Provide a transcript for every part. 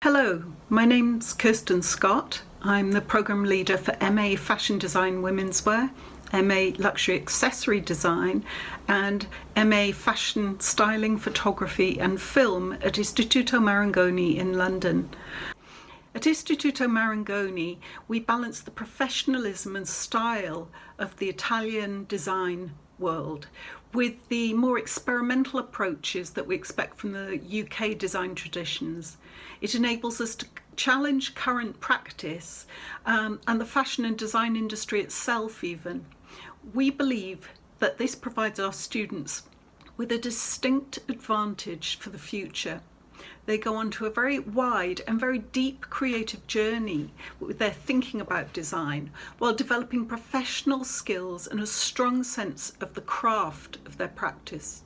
Hello, my name's Kirsten Scott. I'm the Programme Leader for MA Fashion Design Women's Wear, MA Luxury Accessory Design and MA Fashion Styling, Photography and Film at Istituto Marangoni in London. At Istituto Marangoni, we balance the professionalism and style of the Italian design world with the more experimental approaches that we expect from the UK design traditions. It enables us to challenge current practice and the fashion and design industry itself even. We believe that this provides our students with a distinct advantage for the future. They go on to a very wide and very deep creative journey with their thinking about design while developing professional skills and a strong sense of the craft of their practice.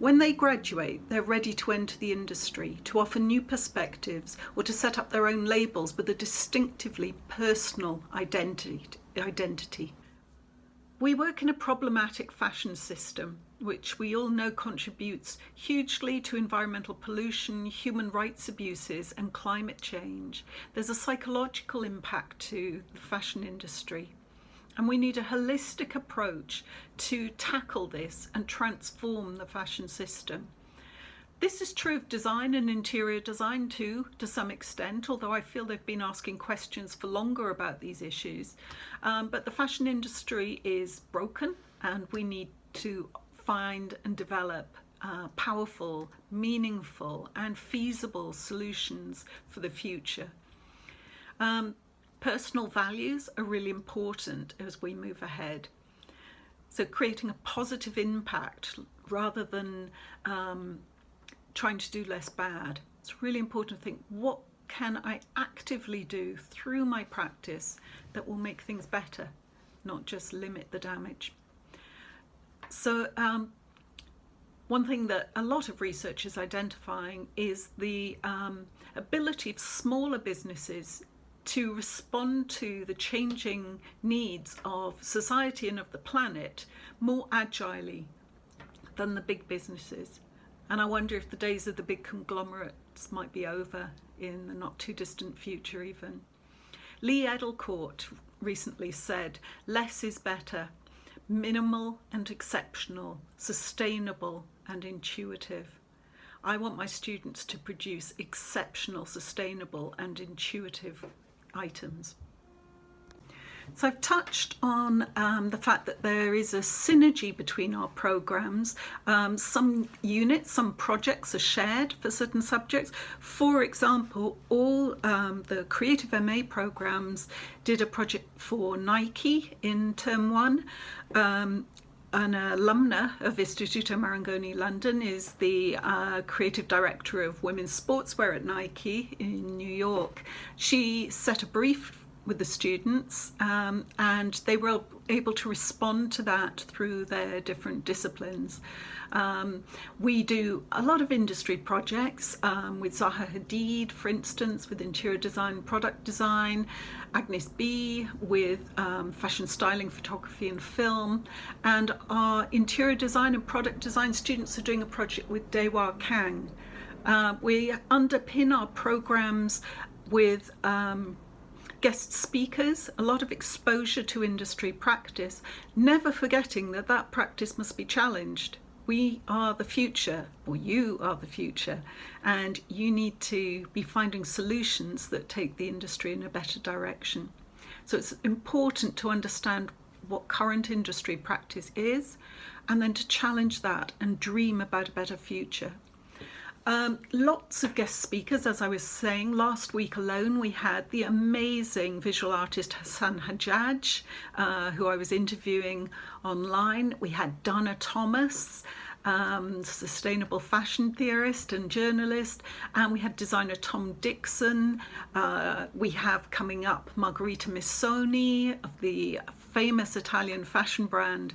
When they graduate, they're ready to enter the industry, to offer new perspectives or to set up their own labels with a distinctively personal identity. We work in a problematic fashion system, which we all know contributes hugely to environmental pollution, human rights abuses and climate change. There's a psychological impact to the fashion industry, and we need a holistic approach to tackle this and transform the fashion system. This is true of design and interior design too, to some extent, although I feel they've been asking questions for longer about these issues. But the fashion industry is broken and we need to find and develop powerful, meaningful and feasible solutions for the future. Personal values are really important as we move ahead. So creating a positive impact rather than trying to do less bad. It's really important to think, what can I actively do through my practice that will make things better, not just limit the damage. So one thing that a lot of research is identifying is the ability of smaller businesses to respond to the changing needs of society and of the planet more agilely than the big businesses. And I wonder if the days of the big conglomerates might be over in the not too distant future even. Lee Edelcourt recently said, "Less is better, minimal and exceptional, sustainable and intuitive." I want my students to produce exceptional, sustainable and intuitive items. So I've touched on the fact that there is a synergy between our programs. Some units, some projects are shared for certain subjects. For example, all the Creative MA programs did a project for Nike in term one. An alumna of Istituto Marangoni London is the creative director of women's sportswear at Nike in New York. She set a brief with the students and they were able to respond to that through their different disciplines. We do a lot of industry projects with Zaha Hadid, for instance, with interior design, product design, Agnes B with fashion styling, photography and film, and our interior design and product design students are doing a project with Daewoo Kang. We underpin our programs with guest speakers, a lot of exposure to industry practice, never forgetting that that practice must be challenged. We are the future, or you are the future, and you need to be finding solutions that take the industry in a better direction. So it's important to understand what current industry practice is, and then to challenge that and dream about a better future. Lots of guest speakers, as I was saying. Last week alone we had the amazing visual artist Hassan Hajjaj, who I was interviewing online. We had Donna Thomas, sustainable fashion theorist and journalist, and we had designer Tom Dixon. We have coming up Margherita Missoni of the famous Italian fashion brand.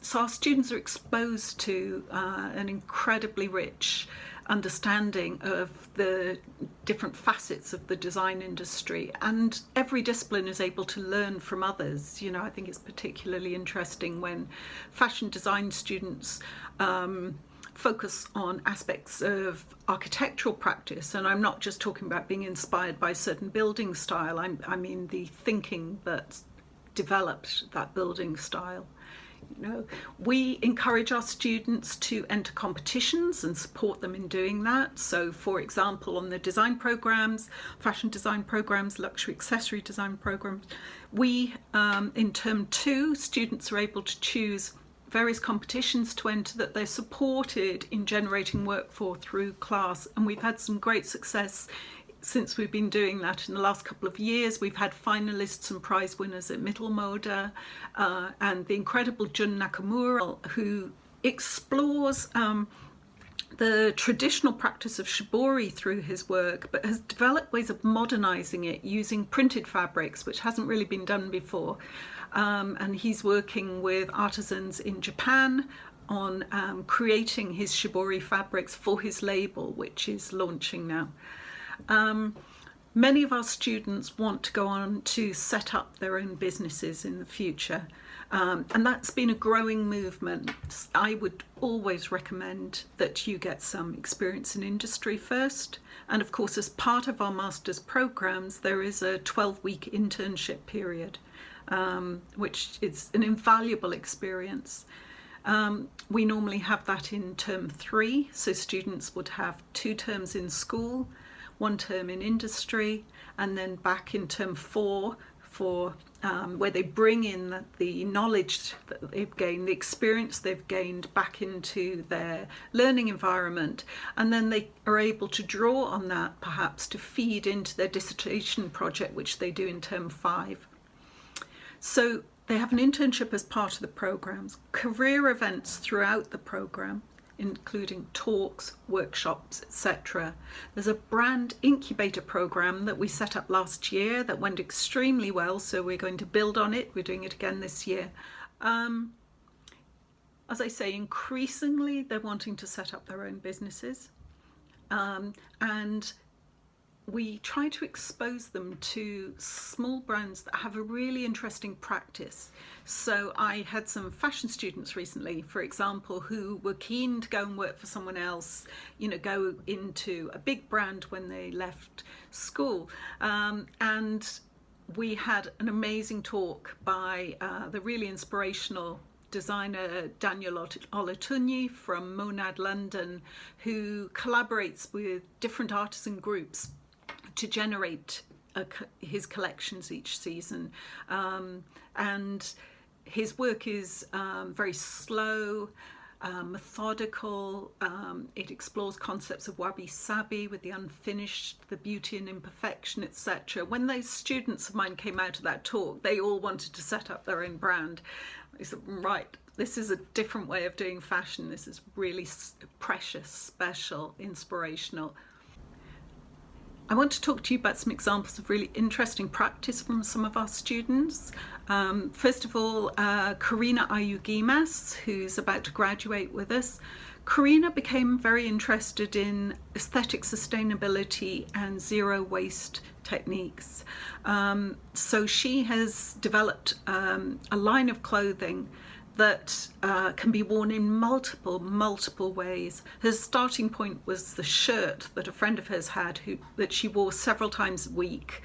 So our students are exposed to an incredibly rich understanding of the different facets of the design industry, and every discipline is able to learn from others. You know, I think it's particularly interesting when fashion design students focus on aspects of architectural practice, and I'm not just talking about being inspired by a certain building style, I mean the thinking that developed that building style. We encourage our students to enter competitions and support them in doing that. So, for example, on the design programs, fashion design programs, luxury accessory design programs, we, in term 2, students are able to choose various competitions to enter that they're supported in generating work for through class. And we've had some great success since we've been doing that in the last couple of years. We've had finalists and prize winners at Mittelmode, and the incredible Jun Nakamura, who explores the traditional practice of shibori through his work, but has developed ways of modernizing it using printed fabrics, which hasn't really been done before. And he's working with artisans in Japan on creating his shibori fabrics for his label, which is launching now. Many of our students want to go on to set up their own businesses in the future, and that's been a growing movement. I would always recommend that you get some experience in industry first, and of course as part of our master's programs there is a 12-week internship period, which is an invaluable experience. We normally have that in term 3, so students would have 2 terms in school, 1 term in industry, and then back in term 4 for where they bring in the knowledge that they've gained, the experience they've gained back into their learning environment, and then they are able to draw on that perhaps to feed into their dissertation project, which they do in term 5. So they have an internship as part of the programs, career events throughout the program, including talks, workshops, etc. There's a brand incubator program that we set up last year that went extremely well, so we're going to build on it. We're doing it again this year. As I say, increasingly they're wanting to set up their own businesses, and we try to expose them to small brands that have a really interesting practice. So I had some fashion students recently, for example, who were keen to go and work for someone else, go into a big brand when they left school. And we had an amazing talk by the really inspirational designer Daniel Olatunyi from Monad London, who collaborates with different artisan groups to generate his collections each season, and his work is very slow, methodical. It explores concepts of wabi-sabi with the unfinished, the beauty and imperfection, etc. When those students of mine came out of that talk, they all wanted to set up their own brand. I said, right, this is a different way of doing fashion. This is really precious, special, inspirational. I want to talk to you about some examples of really interesting practice from some of our students. First of all, Karina Ayugimas, who's about to graduate with us. Karina became very interested in aesthetic sustainability and zero waste techniques. So she has developed a line of clothing that can be worn in multiple ways. Her starting point was the shirt that a friend of hers had that she wore several times a week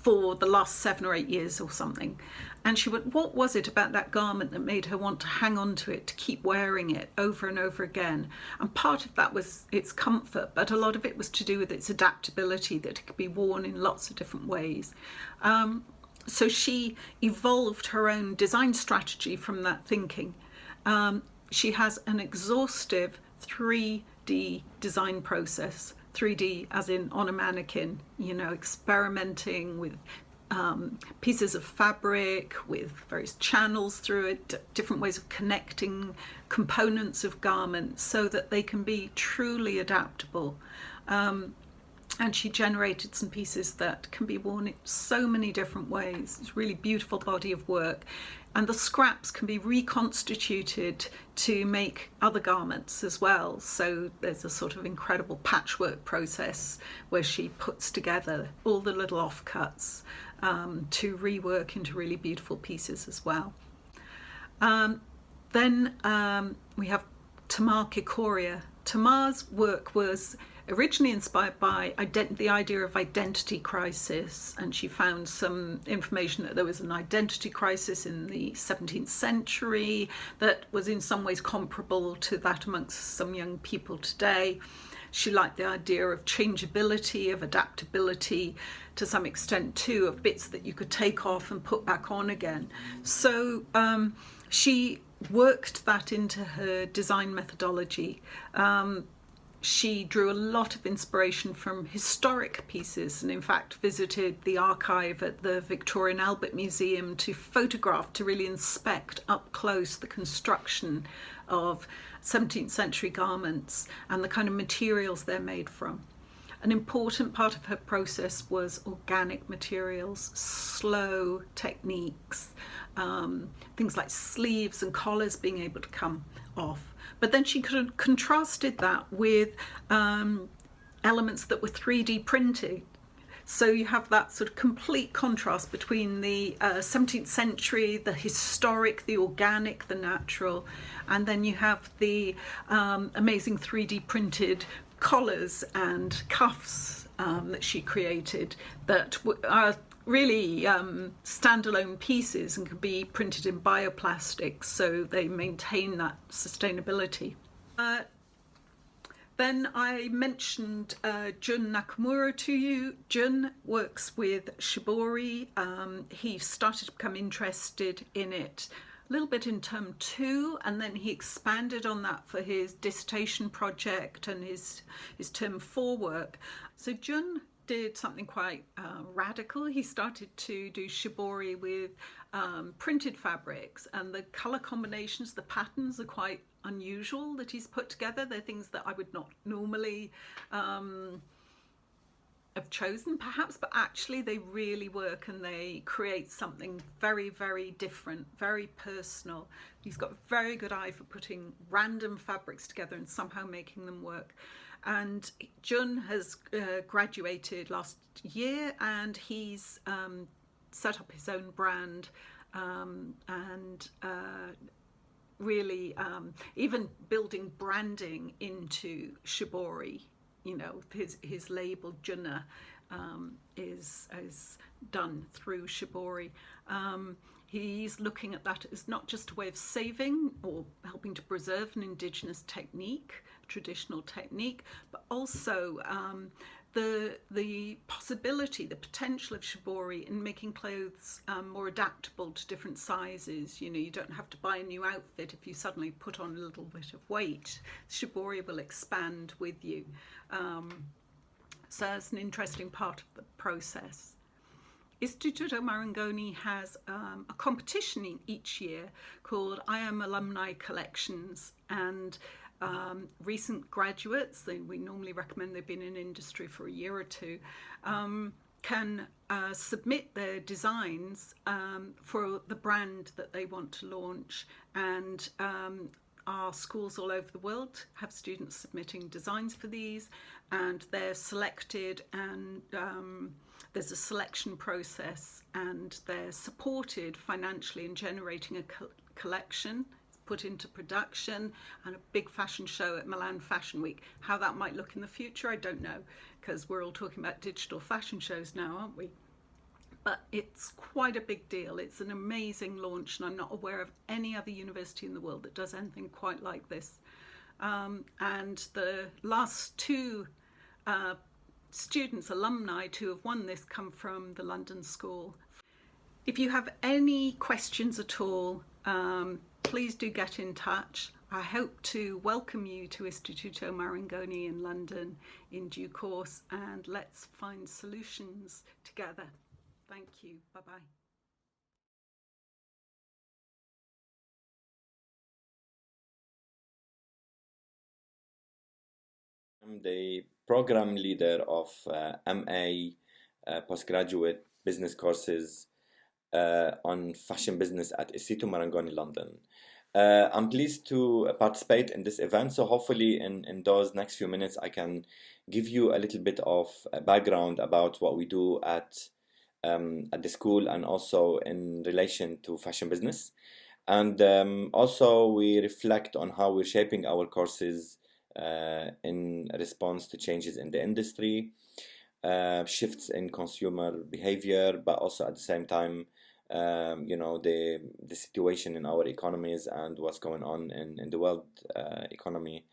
for the last 7 or 8 years or something. And she went, what was it about that garment that made her want to hang on to it, to keep wearing it over and over again? And part of that was its comfort, but a lot of it was to do with its adaptability, that it could be worn in lots of different ways. So she evolved her own design strategy from that thinking. She has an exhaustive 3D design process, 3D as in on a mannequin, experimenting with pieces of fabric, with various channels through it, different ways of connecting components of garments so that they can be truly adaptable. And she generated some pieces that can be worn in so many different ways. It's a really beautiful body of work. And the scraps can be reconstituted to make other garments as well. So there's a sort of incredible patchwork process where she puts together all the little offcuts to rework into really beautiful pieces as well. Then we have Tamar Kikoria. Tamar's work was originally inspired by the idea of identity crisis, and she found some information that there was an identity crisis in the 17th century that was in some ways comparable to that amongst some young people today. She liked the idea of changeability, of adaptability, to some extent too, of bits that you could take off and put back on again. So she worked that into her design methodology. She drew a lot of inspiration from historic pieces, and in fact visited the archive at the Victoria and Albert Museum to photograph, to really inspect up close the construction of 17th century garments and the kind of materials they're made from. An important part of her process was organic materials, slow techniques, things like sleeves and collars being able to come off. But then she could have contrasted that with elements that were 3D printed. So you have that sort of complete contrast between the 17th century, the historic, the organic, the natural, and then you have the amazing 3D printed collars and cuffs that she created that are really standalone pieces and can be printed in bioplastics, so they maintain that sustainability. Then I mentioned Jun Nakamura to you. Jun works with shibori. He started to become interested in it a little bit in term 2, and then he expanded on that for his dissertation project and his term 4 work. So Jun did something quite radical. He started to do shibori with printed fabrics, and the color combinations, the patterns are quite unusual that he's put together. They're things that I would not normally have chosen perhaps, but actually they really work and they create something very, very different, very personal. He's got a very good eye for putting random fabrics together and somehow making them work. And Jun has graduated last year, and he's set up his own brand and really even building branding into shibori. You know, his label Junna is done through shibori. He's looking at that as not just a way of saving or helping to preserve an indigenous technique, traditional technique, but also the possibility, the potential of shibori in making clothes more adaptable to different sizes. You know, you don't have to buy a new outfit if you suddenly put on a little bit of weight. Shibori will expand with you. So that's an interesting part of the process. Istituto Marangoni has a competition each year called I Am Alumni Collections, and recent graduates, we normally recommend they've been in industry for a year or two, can submit their designs for the brand that they want to launch. And our schools all over the world have students submitting designs for these, and they're selected, and there's a selection process, and they're supported financially in generating a collection, put into production, and a big fashion show at Milan Fashion Week. How that might look in the future, I don't know, because we're all talking about digital fashion shows now, aren't we? But it's quite a big deal. It's an amazing launch, and I'm not aware of any other university in the world that does anything quite like this. And the last two students, alumni, to have won this come from the London School. If you have any questions at all, please do get in touch. I hope to welcome you to Istituto Marangoni in London in due course, and let's find solutions together. Thank you. Bye-bye. I'm the program leader of MA postgraduate business courses on fashion business at Istituto Marangoni, London. I'm pleased to participate in this event, so hopefully in those next few minutes I can give you a little bit of background about what we do at the school and also in relation to fashion business. And also we reflect on how we're shaping our courses in response to changes in the industry, shifts in consumer behavior, but also at the same time, the situation in our economies and what's going on in the world economy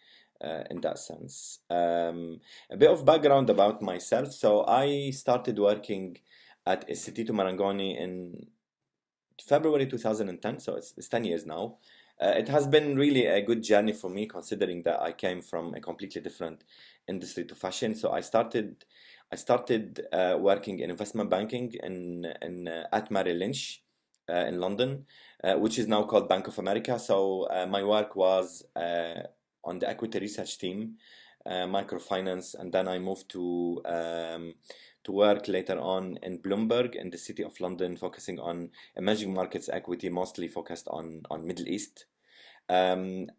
in that sense. A bit of background about myself. So I started working at Istituto Marangoni in February 2010, so it's 10 years now. It has been really a good journey for me, considering that I came from a completely different industry to fashion. So I started working in investment banking in at Merrill Lynch in London, which is now called Bank of America. So my work was on the equity research team, microfinance, and then I moved to work later on in Bloomberg in the city of London, focusing on emerging markets equity, mostly focused on Middle East. And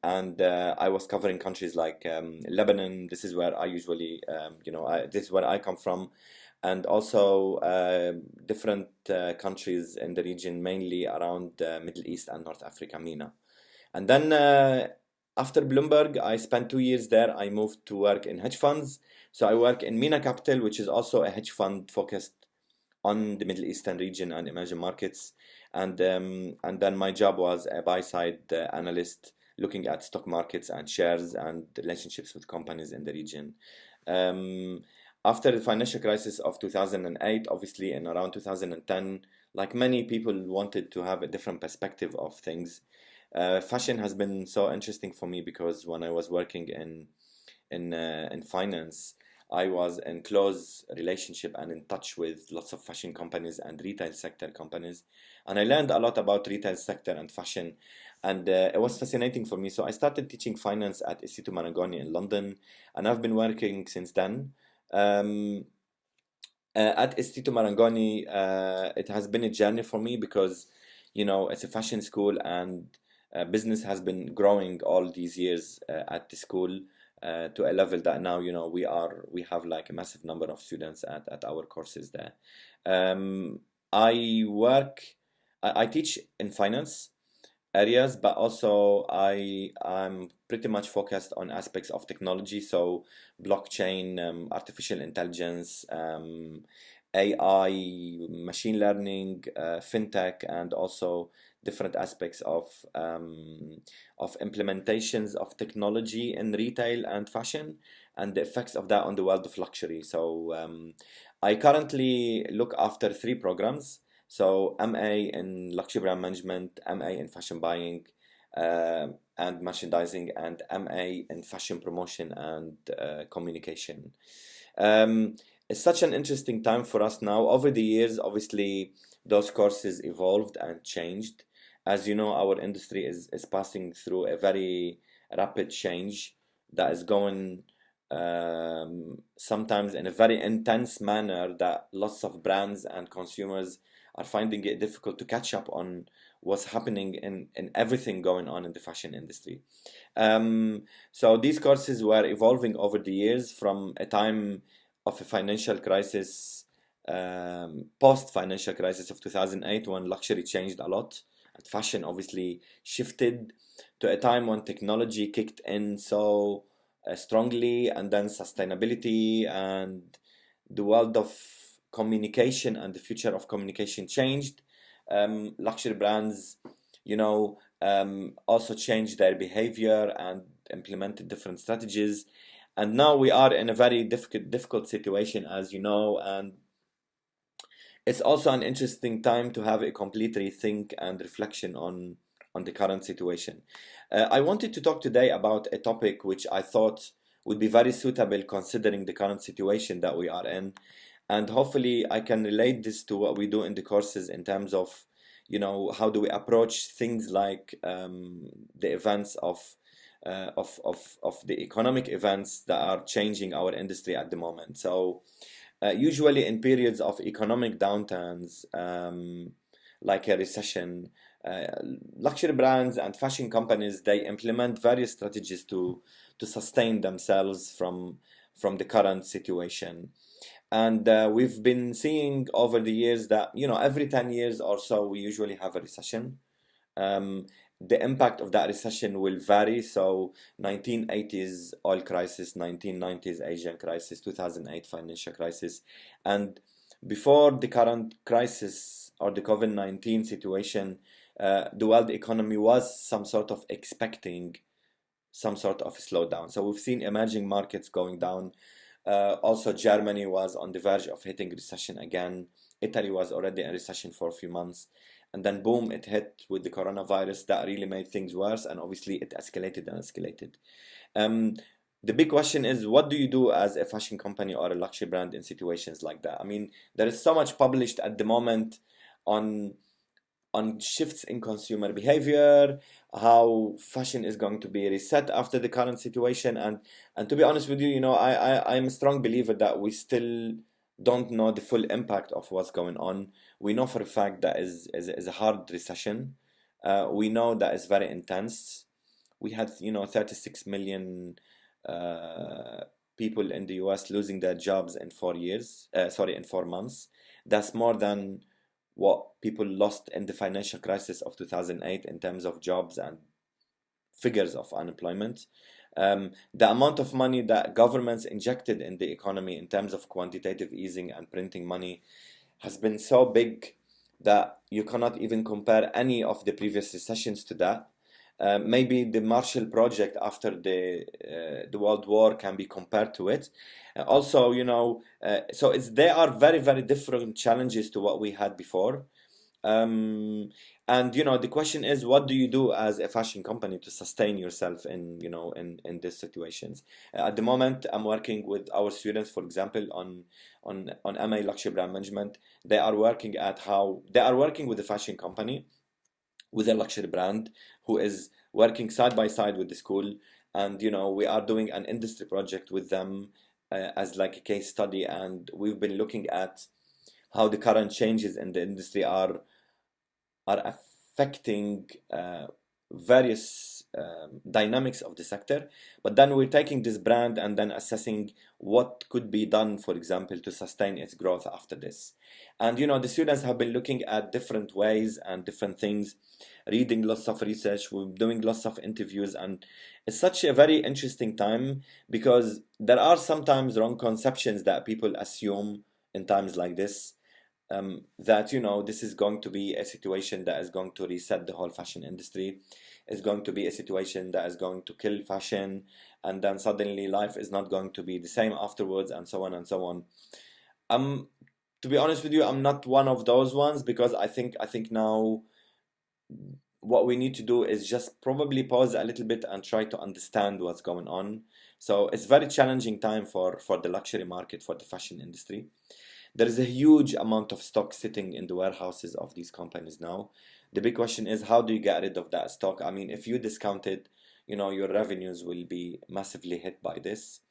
I was covering countries like Lebanon. This is where I usually, this is where I come from, and also different countries in the region, mainly around Middle East and North Africa, MENA. And then after Bloomberg, I spent 2 years there. I moved to work in hedge funds. So I work in MENA Capital, which is also a hedge fund focused on the Middle Eastern region and emerging markets. And then my job was a buy side analyst looking at stock markets and shares and relationships with companies in the region. Um, After the financial crisis of 2008, obviously in around 2010, like many people wanted to have a different perspective of things. Fashion has been so interesting for me because when I was working in finance, I was in close relationship and in touch with lots of fashion companies and retail sector companies, and I learned a lot about retail sector and fashion, and it was fascinating for me. So I started teaching finance at Istituto Marangoni in London, and I've been working since then. Um, at Istituto Marangoni, it has been a journey for me because, it's a fashion school and business has been growing all these years at the school to a level that now, we have like a massive number of students at our courses there. Um, I work, I teach in finance areas, but also I'm pretty much focused on aspects of technology, so blockchain, artificial intelligence, AI, machine learning, fintech, and also different aspects of implementations of technology in retail and fashion, and the effects of that on the world of luxury. So I currently look after three programs. So MA in luxury brand management, MA in fashion buying and merchandising, and MA in fashion promotion and communication. Um, it's such an interesting time for us now. Over the years, obviously, those courses evolved and changed. As you know, our industry is passing through a very rapid change that is going sometimes in a very intense manner that lots of brands and consumers are finding it difficult to catch up on what's happening in everything going on in the fashion industry. So these courses were evolving over the years from a time of a financial crisis, post-financial crisis of 2008, when luxury changed a lot and fashion obviously shifted, to a time when technology kicked in so strongly, and then sustainability and the world of communication and the future of communication changed. Luxury brands, also changed their behavior and implemented different strategies. And now we are in a very difficult situation, as you know, and it's also an interesting time to have a complete rethink and reflection on the current situation. I wanted to talk today about a topic which I thought would be very suitable considering the current situation that we are in, and hopefully I can relate this to what we do in the courses in terms of, how do we approach things like the events of the economic events that are changing our industry at the moment. So usually in periods of economic downturns, like a recession, uh, luxury brands and fashion companies, they implement various strategies to sustain themselves from the current situation. And we've been seeing over the years that, every 10 years or so, we usually have a recession. The impact of that recession will vary. So 1980s oil crisis, 1990s Asian crisis, 2008 financial crisis, and before the current crisis or the COVID-19 situation, the world economy was some sort of expecting some sort of slowdown. So we've seen emerging markets going down. Also, Germany was on the verge of hitting recession again. Italy was already in recession for a few months. And then, boom, it hit with the coronavirus. That really made things worse. And obviously, it escalated and escalated. Um, the big question is, what do you do as a fashion company or a luxury brand in situations like that? I mean, there is so much published at the moment on shifts in consumer behavior, how fashion is going to be reset after the current situation, and to be honest with you, I'm a strong believer that we still don't know the full impact of what's going on. We know for a fact that is a hard recession. We know that it's very intense. We had 36 million people in the US losing their jobs in 4 years. Sorry, in 4 months. That's more than what people lost in the financial crisis of 2008 in terms of jobs and figures of unemployment. The amount of money that governments injected in the economy in terms of quantitative easing and printing money has been so big that you cannot even compare any of the previous recessions to that. Maybe the Marshall Project after the World War can be compared to it. Also, so there are very, very different challenges to what we had before. And the question is, what do you do as a fashion company to sustain yourself in these situations? At the moment, I'm working with our students, for example, on MA Luxury Brand Management. They are working with a fashion company, with a luxury brand, who is working side by side with the school, and we are doing an industry project with them as like a case study, and we've been looking at how the current changes in the industry are affecting various dynamics of the sector. But then we're taking this brand and then assessing what could be done, for example, to sustain its growth after this. And the students have been looking at different ways and different things, reading lots of research, we're doing lots of interviews, and it's such a very interesting time because there are sometimes wrong conceptions that people assume in times like this, that this is going to be a situation that is going to reset the whole fashion industry. It's going to be a situation that is going to kill fashion, and then suddenly life is not going to be the same afterwards, and so on and so on. To be honest with you, I'm not one of those ones, because I think now what we need to do is just probably pause a little bit and try to understand what's going on. So it's very challenging time for the luxury market, for the fashion industry. There is a huge amount of stock sitting in the warehouses of these companies now. The big question is, how do you get rid of that stock? I mean, if you discount it, your revenues will be massively hit by this.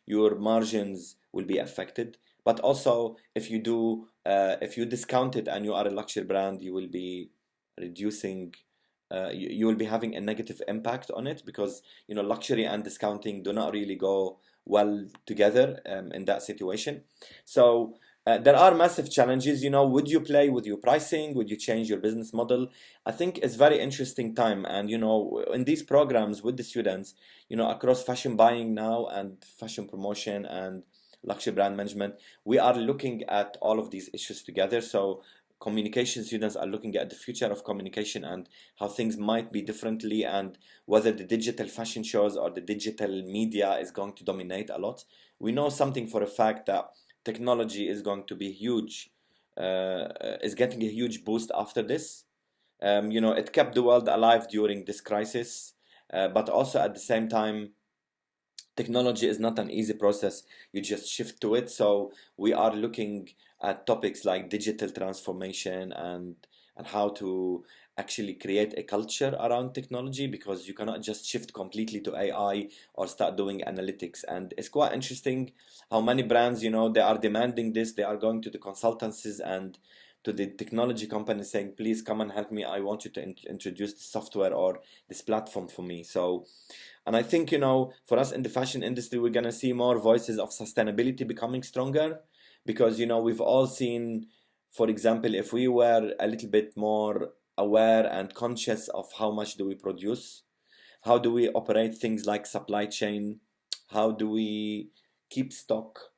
Your margins will be affected. But also, if you discount it and you are a luxury brand, you will be reducing, you will be having a negative impact on it, because luxury and discounting do not really go well together in that situation. So there are massive challenges. Would you play with your pricing? Would you change your business model? I think it's very interesting time, and in these programs with the students, across fashion buying now and fashion promotion and luxury brand management, we are looking at all of these issues together. So communication students are looking at the future of communication and how things might be differently, and whether the digital fashion shows or the digital media is going to dominate a lot. We know something for a fact, that technology is going to be huge, is getting a huge boost after this. It kept the world alive during this crisis, but also at the same time, technology is not an easy process. You just shift to it. So we are looking at topics like digital transformation and how to actually create a culture around technology, because you cannot just shift completely to AI or start doing analytics. And it's quite interesting how many brands, they are demanding this. They are going to the consultancies and to the technology companies saying, please come and help me. I want you to introduce the software or this platform for me. So, and I think, for us in the fashion industry, we're going to see more voices of sustainability becoming stronger, because, we've all seen, for example, if we were a little bit more aware and conscious of how much do we produce, how do we operate things like supply chain, how do we keep stock,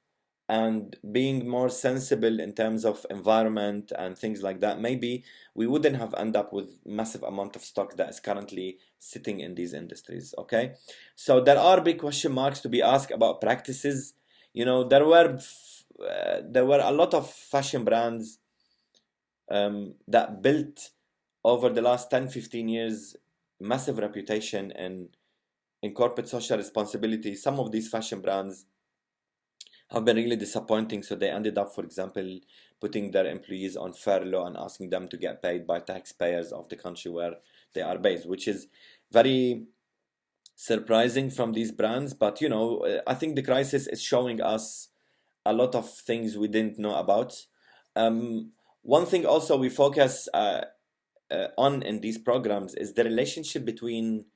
and being more sensible in terms of environment and things like that, maybe we wouldn't have end up with massive amount of stock that is currently sitting in these industries. Okay, so there are big question marks to be asked about practices. There were a lot of fashion brands that built over the last 10-15 years massive reputation in corporate social responsibility. Some of these fashion brands have been really disappointing. So they ended up, for example, putting their employees on furlough and asking them to get paid by taxpayers of the country where they are based, which is very surprising from these brands. But I think the crisis is showing us a lot of things we didn't know about. One thing also we focus on in these programs is the relationship between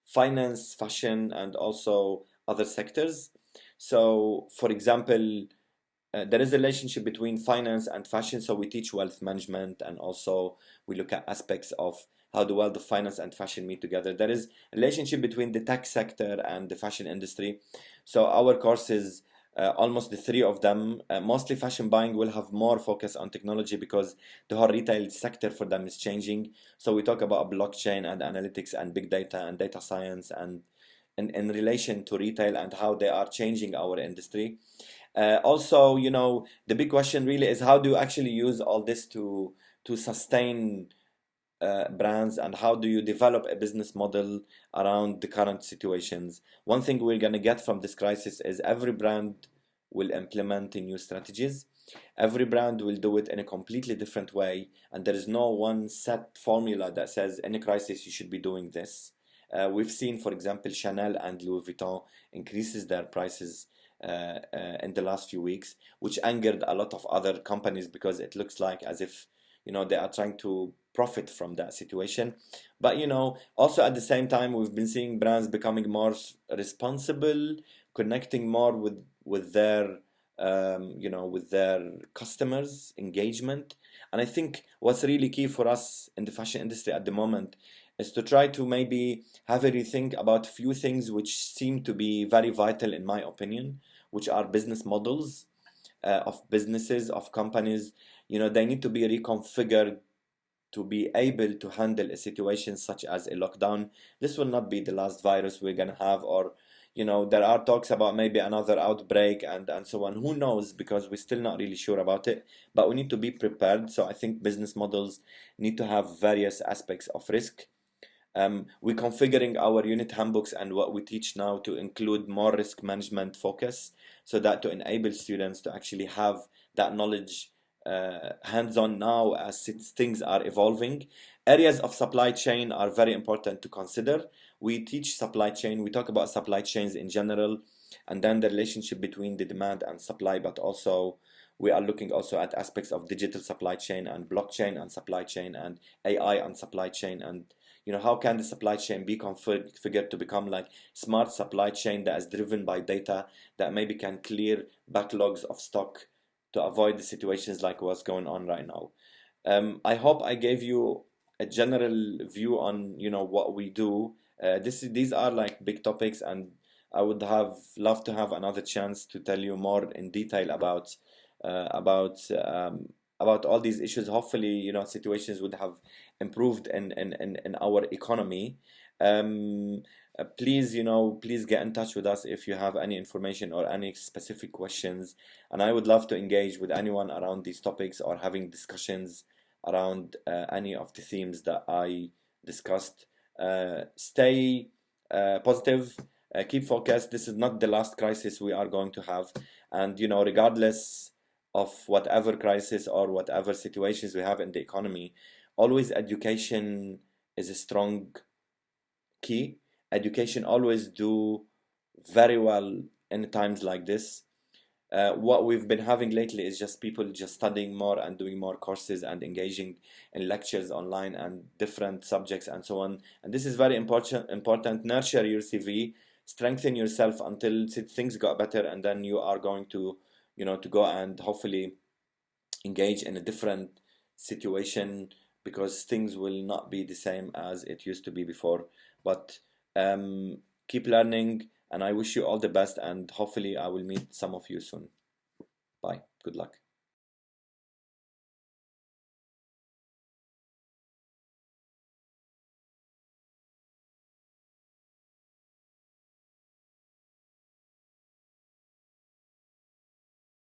finance, fashion, and also other sectors. So, for example, there is a relationship between finance and fashion. So we teach wealth management, and also we look at aspects of how the world of finance and fashion meet together. There is a relationship between the tech sector and the fashion industry. So our courses, almost the three of them, mostly fashion buying, will have more focus on technology because the whole retail sector for them is changing. So we talk about blockchain and analytics and big data and data science and in relation to retail and how they are changing our industry. Also, the big question really is how do you actually use all this to sustain brands, and how do you develop a business model around the current situations? One thing we're going to get from this crisis is every brand will implement new strategies. Every brand will do it in a completely different way, and there is no one set formula that says in a crisis you should be doing this. We've seen, for example, Chanel and Louis Vuitton increases their prices in the last few weeks, which angered a lot of other companies because it looks like as if they are trying to profit from that situation. But also at the same time, we've been seeing brands becoming more responsible, connecting more with their with their customers' engagement. And I think what's really key for us in the fashion industry at the moment is to try to maybe have a rethink about few things which seem to be very vital in my opinion, which are business models of businesses, of companies. They need to be reconfigured to be able to handle a situation such as a lockdown. This will not be the last virus we're gonna have, or there are talks about maybe another outbreak and so on. Who knows? Because we're still not really sure about it, but we need to be prepared. So I think business models need to have various aspects of risk. We're configuring our unit handbooks and what we teach now to include more risk management focus, so that to enable students to actually have that knowledge hands-on now as things are evolving. Areas of supply chain are very important to consider. We teach supply chain, we talk about supply chains in general, and then the relationship between the demand and supply, but also we are looking also at aspects of digital supply chain and blockchain and supply chain and AI and supply chain, and how can the supply chain be configured to become like smart supply chain that is driven by data, that maybe can clear backlogs of stock to avoid the situations like what's going on right now. I hope I gave you a general view on what we do. These are like big topics, and I would have loved to have another chance to tell you more in detail about all these issues. Hopefully, situations would have improved in our economy. Please, please get in touch with us if you have any information or any specific questions. And I would love to engage with anyone around these topics or having discussions around any of the themes that I discussed. Stay positive, keep focused. This is not the last crisis we are going to have. And, regardless of whatever crisis or whatever situations we have in the economy, always education is a strong key. Education always do very well in times like this. What we've been having lately is just people just studying more and doing more courses and engaging in lectures online and different subjects and so on. And this is very important. Nurture your CV, strengthen yourself until things got better, and then you are going to to go and hopefully engage in a different situation because things will not be the same as it used to be before. But keep learning, and I wish you all the best, and hopefully I will meet some of you soon. Bye. Good luck.